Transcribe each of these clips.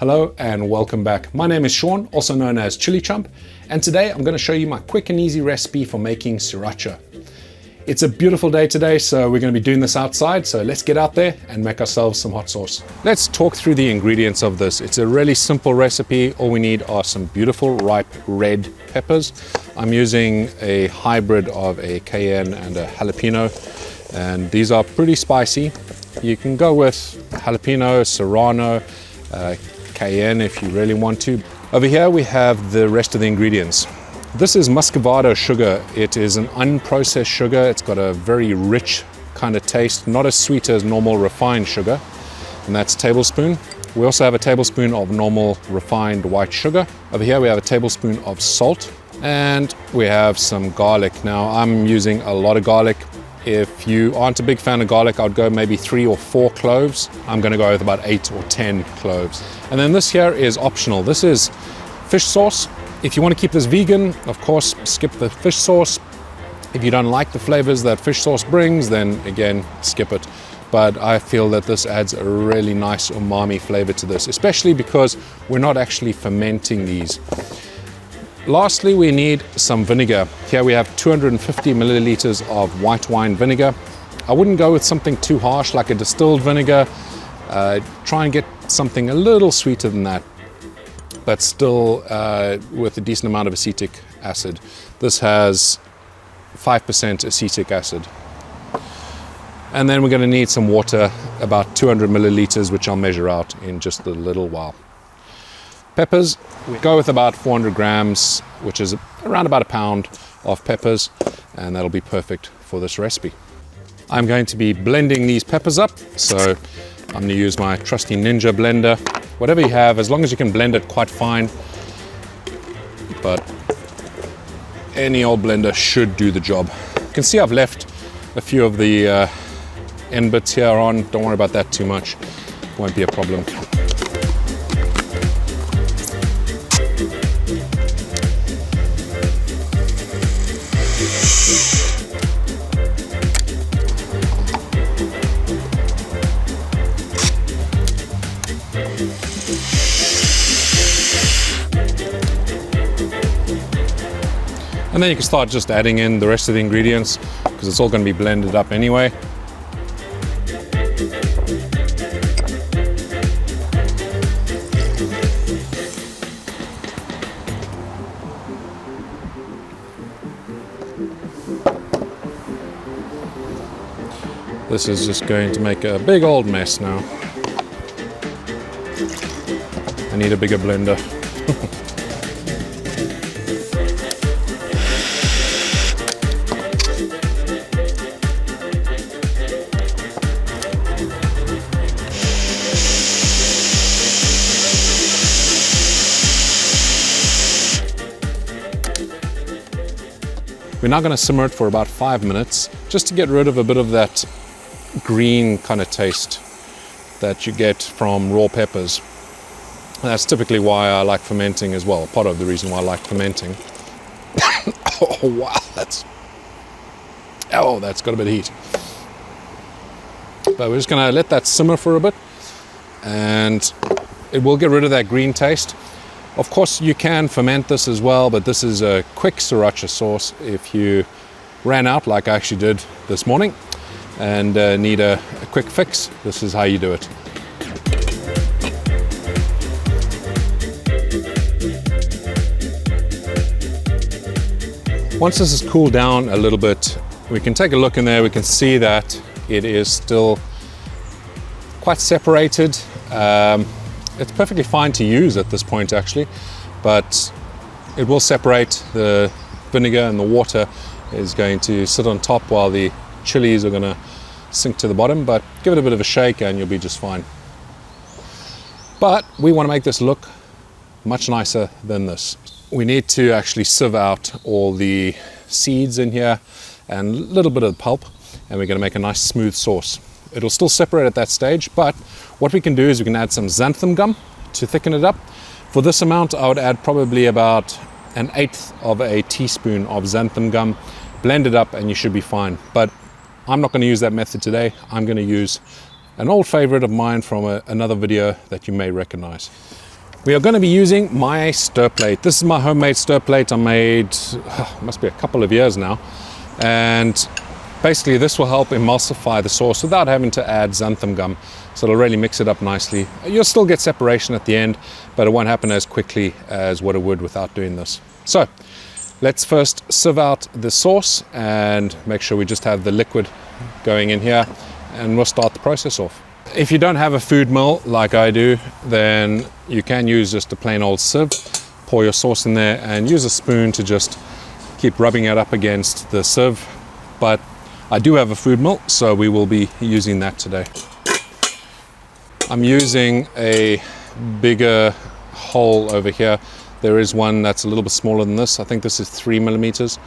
Hello and welcome back. My name is Sean, also known as ChilliChump, and today I'm going to show you my quick and easy recipe for making Sriracha. It's a beautiful day today, so we're going to be doing this outside, so let's get out there and make ourselves some hot sauce. Let's talk through the ingredients of this. It's a really simple recipe. All we need are some beautiful ripe red peppers. I'm using a hybrid of a cayenne and a jalapeno, and these are pretty spicy. You can go with jalapeno, serrano, cayenne if you really want to. Over here we have the rest of the ingredients. This is muscovado sugar. It is an unprocessed sugar. It's got a very rich kind of taste, not as sweet as normal refined sugar, and that's a tablespoon. We also have a tablespoon of normal refined white sugar. Over here we have a tablespoon of salt, and we have some garlic. Now I'm using a lot of garlic. If you aren't a big fan of garlic, I'd go maybe 3 or 4 cloves. I'm going to go with about 8 or 10 cloves. And then this here is optional. This is fish sauce. If you want to keep this vegan, of course, skip the fish sauce. If you don't like the flavors that fish sauce brings, then again, skip it. But I feel that this adds a really nice umami flavor to this, especially because we're not actually fermenting these. Lastly, we need some vinegar. Here we have 250 milliliters of white wine vinegar. I wouldn't go with something too harsh like a distilled vinegar. Try and get something a little sweeter than that, but still with a decent amount of acetic acid. This has 5% acetic acid. And then we're going to need some water, about 200 milliliters, which I'll measure out in just a little while. Peppers, we go with about 400 grams, which is around about a pound of peppers, and that'll be perfect for this recipe. I'm going to be blending these peppers up, so I'm going to use my trusty Ninja blender. Whatever you have, as long as you can blend it quite fine, but any old blender should do the job. You can see I've left a few of the end bits here on. Don't worry about that too much, won't be a problem. And then you can start just adding in the rest of the ingredients because it's all going to be blended up anyway. This is just going to make a big old mess now. I need a bigger blender. We're now going to simmer it for about 5 minutes just to get rid of a bit of that green kind of taste that you get from raw peppers. And that's typically why I like fermenting as well, part of the reason why I like fermenting. Oh wow, that's got a bit of heat. But we're just going to let that simmer for a bit and it will get rid of that green taste. Of course, you can ferment this as well, but this is a quick Sriracha sauce. If you ran out, like I actually did this morning, and need a quick fix, this is how you do it. Once this has cooled down a little bit, we can take a look in there. We can see that it is still quite separated. It's perfectly fine to use at this point actually, but it will separate. The vinegar and the water is going to sit on top while the chilies are going to sink to the bottom, but give it a bit of a shake and you'll be just fine. But we want to make this look much nicer than this. We need to actually sieve out all the seeds in here and a little bit of the pulp, and we're going to make a nice smooth sauce. It'll still separate at that stage, but what we can do is we can add some xanthan gum to thicken it up. For this amount, I would add probably about 1/8 of a teaspoon of xanthan gum. Blend it up and you should be fine. But I'm not going to use that method today. I'm going to use an old favorite of mine from another video that you may recognize. We are going to be using my Stirplate. This is my homemade Stirplate I made, must be a couple of years now. And basically this will help emulsify the sauce without having to add xanthan gum. So it'll really mix it up nicely. You'll still get separation at the end, but it won't happen as quickly as what it would without doing this. So let's first sieve out the sauce and make sure we just have the liquid going in here, and we'll start the process off. If you don't have a food mill like I do, then you can use just a plain old sieve, pour your sauce in there and use a spoon to just keep rubbing it up against the sieve. But I do have a food mill, so we will be using that today. I'm using a bigger hole over here. There is one that's a little bit smaller than this. I think this is 3 millimeters,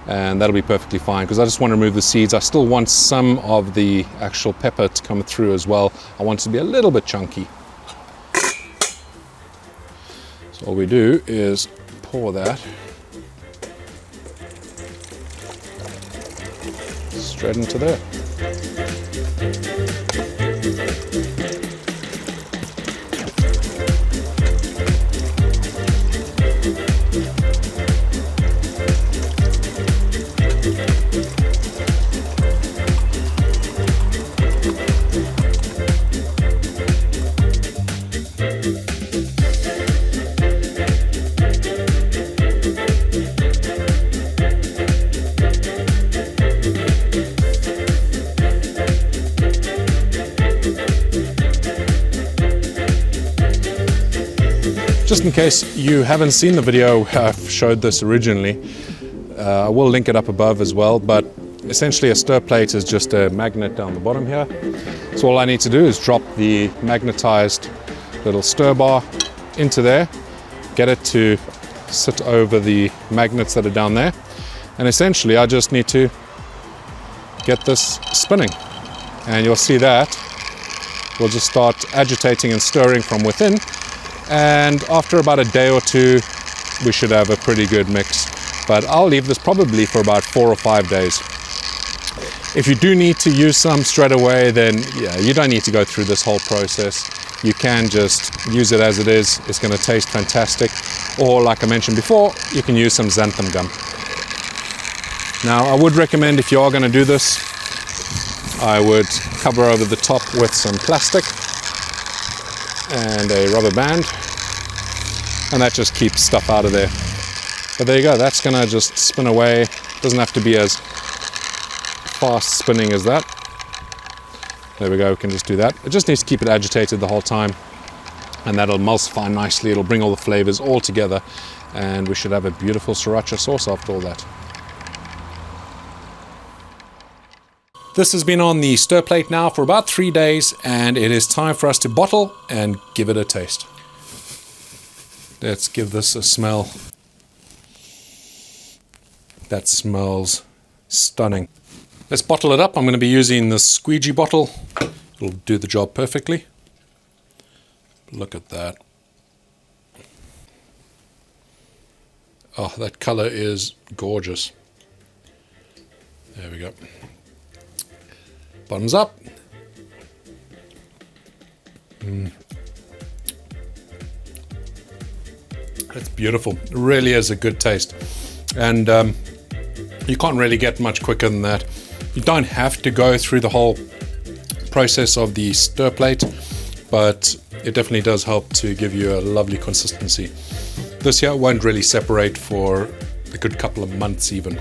and that'll be perfectly fine because I just want to remove the seeds. I still want some of the actual pepper to come through as well. I want it to be a little bit chunky. So all we do is pour that straight into there. Just in case you haven't seen the video, I've showed this originally. I will link it up above as well, but essentially a Stirplate is just a magnet down the bottom here. So all I need to do is drop the magnetized little stir bar into there, get it to sit over the magnets that are down there, and essentially I just need to get this spinning. And you'll see that we'll just start agitating and stirring from within. And after about a day or two, we should have a pretty good mix. But I'll leave this probably for about 4 or 5 days. If you do need to use some straight away, then yeah, you don't need to go through this whole process. You can just use it as it is. It's going to taste fantastic. Or like I mentioned before, you can use some xanthan gum. Now, I would recommend if you are going to do this, I would cover over the top with some plastic and a rubber band, and that just keeps stuff out of there. But there you go, that's gonna just spin away. Doesn't have to be as fast spinning as that. There we go, we can just do that. It just needs to keep it agitated the whole time, and that'll emulsify nicely. It'll bring all the flavors all together, and we should have a beautiful Sriracha sauce after all that. This has been on the Stirplate now for about 3 days, and it is time for us to bottle and give it a taste. Let's give this a smell. That smells stunning. Let's bottle it up. I'm going to be using the squeegee bottle. It'll do the job perfectly. Look at that. Oh, that color is gorgeous. There we go. Bottoms up. It's beautiful. It really is a good taste. And you can't really get much quicker than that. You don't have to go through the whole process of the Stirplate, but it definitely does help to give you a lovely consistency. This here won't really separate for a good couple of months even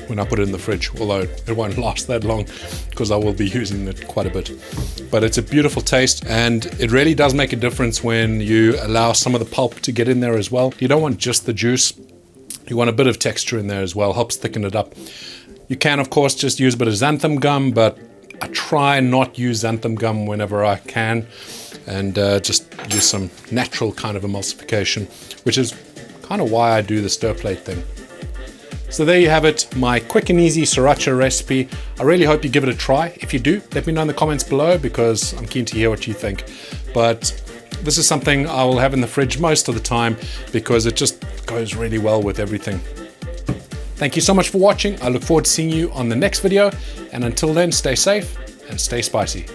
when I put it in the fridge, although it won't last that long because I will be using it quite a bit. But it's a beautiful taste, and it really does make a difference when you allow some of the pulp to get in there as well. You don't want just the juice, you want a bit of texture in there as well, helps thicken it up. You can of course just use a bit of xanthan gum, but I try not use xanthan gum whenever I can, and just use some natural kind of emulsification, which is kind of why I do the Stirplate thing. So there you have it, my quick and easy Sriracha recipe. I really hope you give it a try. If you do, let me know in the comments below because I'm keen to hear what you think. But this is something I will have in the fridge most of the time because it just goes really well with everything. Thank you so much for watching. I look forward to seeing you on the next video. And until then, stay safe and stay spicy.